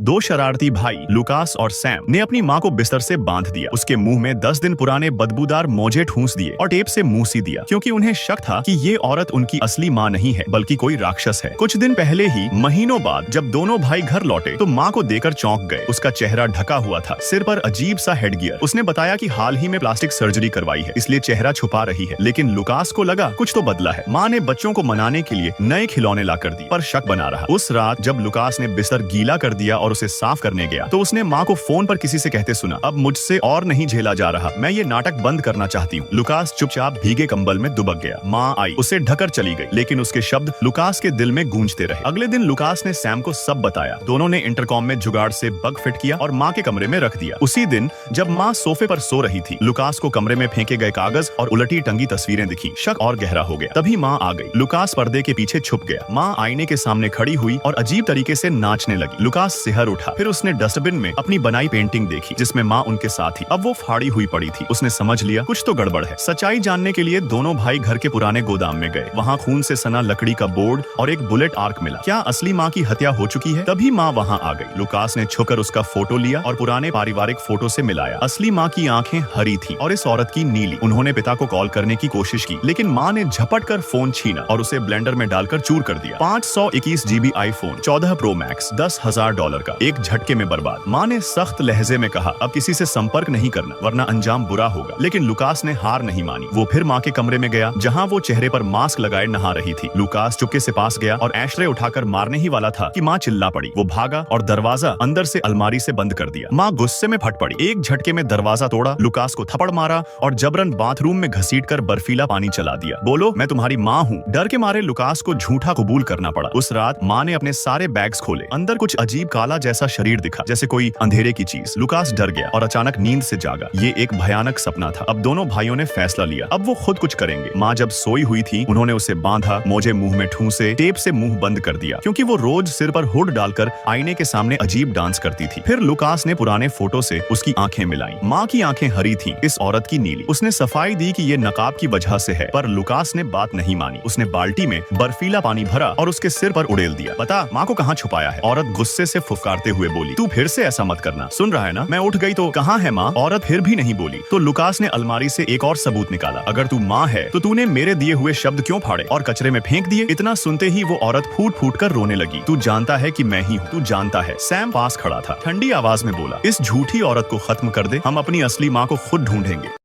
दो शरारती भाई लुकास और सैम ने अपनी माँ को बिस्तर से बांध दिया। उसके मुंह में 10 दिन पुराने बदबूदार मोजे ठूंस दिए और टेप से मुंह सी दिया, क्योंकि उन्हें शक था कि ये औरत उनकी असली माँ नहीं है बल्कि कोई राक्षस है। कुछ दिन पहले ही महीनों बाद जब दोनों भाई घर लौटे तो माँ को देकर चौंक गए। उसका चेहरा ढका हुआ था, सिर पर अजीब सा हेडगियर। उसने बताया कि हाल ही में प्लास्टिक सर्जरी करवाई है, इसलिए चेहरा छुपा रही है। लेकिन लुकास को लगा कुछ तो बदला है। माँ ने बच्चों को मनाने के लिए नए खिलौने ला कर दिए, पर शक बना रहा। उस रात जब लुकास ने बिस्तर गीला कर दिया और उसे साफ करने गया तो उसने माँ को फोन पर किसी से कहते सुना, अब मुझसे और नहीं झेला जा रहा, मैं ये नाटक बंद करना चाहती हूँ। लुकास चुपचाप भीगे कंबल में दुबक गया। माँ आई, उसे ढकर चली गई, लेकिन उसके शब्द लुकास के दिल में गूंजते रहे। अगले दिन लुकास ने सैम को सब बताया। दोनों ने इंटरकॉम में जुगाड़ से बग फिट किया और माँ के कमरे में रख दिया। उसी दिन जब माँ सोफे पर सो रही थी, लुकास को कमरे में फेंके गए कागज और उलटी टंगी तस्वीरें दिखी। शक और गहरा हो गया। तभी माँ आ गई। लुकास पर्दे के पीछे छुप गया। माँ आईने के सामने खड़ी हुई और अजीब तरीके से नाचने लगी। लुकास सिहर उठा। फिर उसने डस्टबिन में अपनी बनाई पेंटिंग देखी जिसमें माँ उनके साथ थी। अब वो फाड़ी हुई पड़ी थी। उसने समझ लिया कुछ तो गड़बड़ है। सच्चाई जानने के लिए दोनों भाई घर के पुराने गोदाम में गए। वहाँ खून से सना लकड़ी का बोर्ड और एक बुलेट आर्क मिला। क्या असली माँ की हत्या हो चुकी है? तभी माँ वहाँ आ गई। लुकास ने छुपकर उसका फोटो लिया और पुराने पारिवारिक फोटो से मिलाया। असली माँ की आंखें हरी थी और इस औरत की नीली। उन्होंने पिता को कॉल करने की कोशिश की, लेकिन माँ ने झपट कर फोन छीना और उसे ब्लेंडर में डालकर चूर कर दिया। 521 GB आईफोन 14 प्रो मैक्स $10,000 का एक झटके में बर्बाद। माँ ने सख्त लहजे में कहा, अब किसी से संपर्क नहीं करना वरना अंजाम बुरा होगा। लेकिन लुकास ने हार नहीं मानी। वो फिर माँ के कमरे में गया जहाँ वो चेहरे पर मास्क लगाए नहा रही थी। लुकास चुपके से पास गया और एशरे उठाकर मारने ही वाला था कि माँ चिल्ला पड़ी। वो भागा और दरवाजा अंदर से अलमारी से बंद कर दिया। माँ गुस्से में फट पड़ी। एक झटके में दरवाजा तोड़ा, लुकास को थप्पड़ मारा और जबरन बाथरूम में घसीटकर बर्फीला पानी चला दिया। बोलो मैं तुम्हारी माँ हूँ। डर के मारे लुकास को झूठा कबूल करना पड़ा। उस रात माँ ने अपने सारे बैग्स खोले। अंदर कुछ अजीब काला जैसा शरीर दिखा, जैसे कोई अंधेरे की चीज। लुकास डर गया और अचानक नींद से जागा। ये एक भयानक सपना था। अब दोनों भाइयों ने फैसला लिया, अब वो खुद कुछ करेंगे। माँ जब सोई हुई थी उन्होंने उसे बांधा, मोजे मुंह में ठूंसे, टेप से मुंह बंद कर दिया, क्योंकि वो रोज सिर पर हुड डालकर आईने के सामने अजीब डांस करती थी। फिर लुकास ने पुराने फोटो से उसकी आंखें मिलाई। माँ की आंखें हरी थी, इस औरत की नीली। उसने सफाई दी कि ये नकाब की वजह से है, पर लुकास ने बात नहीं मानी। उसने बाल्टी में बर्फीला पानी भरा और उसके सिर पर उड़ेल दिया। बता माँ को कहाँ छुपाया है? औरत गुस्से से फुफकारते हुए बोली, तू फिर से ऐसा मत करना, सुन रहा है ना? मैं उठ गई तो कहाँ है माँ? औरत फिर भी नहीं बोली। तो लुकास ने अलमारी से एक और सबूत निकाला। अगर तू माँ है तो तूने मेरे दिए हुए शब्द क्यों फाड़े और कचरे में फेंक दिए? इतना सुनते ही वो औरत फूट फूट कर रोने लगी। तू जानता है कि मैं ही हूँ, तू जानता है। सैम पास खड़ा था, ठंडी आवाज में बोला, इस झूठी औरत को खत्म कर दे, हम अपनी असली माँ को खुद ढूंढेंगे।